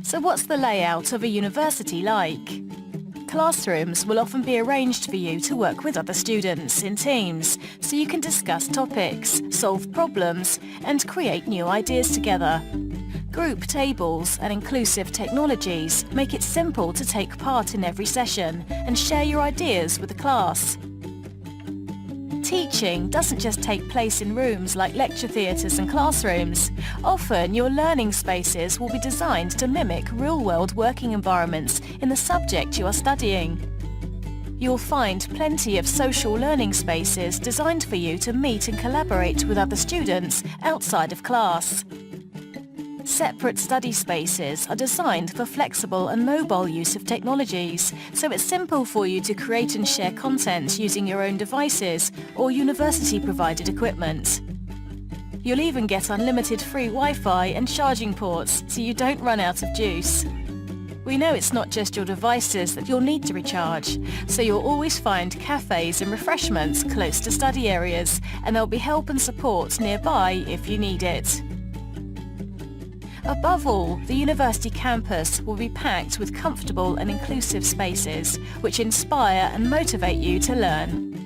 So what's the layout of a university like? Classrooms will often be arranged for you to work with other students in teams, so you can discuss topics, solve problems, and create new ideas together. Group tables and inclusive technologies make it simple to take part in every session and share your ideas with the class. Teaching doesn't just take place in rooms like lecture theatres and classrooms. Often your learning spaces will be designed to mimic real-world working environments in the subject you are studying. You'll find plenty of social learning spaces designed for you to meet and collaborate with other students outside of class. Separate study spaces are designed for flexible and mobile use of technologies, so it's simple for you to create and share content using your own devices or university-provided equipment. You'll even get unlimited free Wi-Fi and charging ports, so you don't run out of juice. We know it's not just your devices that you'll need to recharge, so you'll always find cafes and refreshments close to study areas, and there'll be help and support nearby if you need it. Above all, the university campus will be packed with comfortable and inclusive spaces, which inspire and motivate you to learn.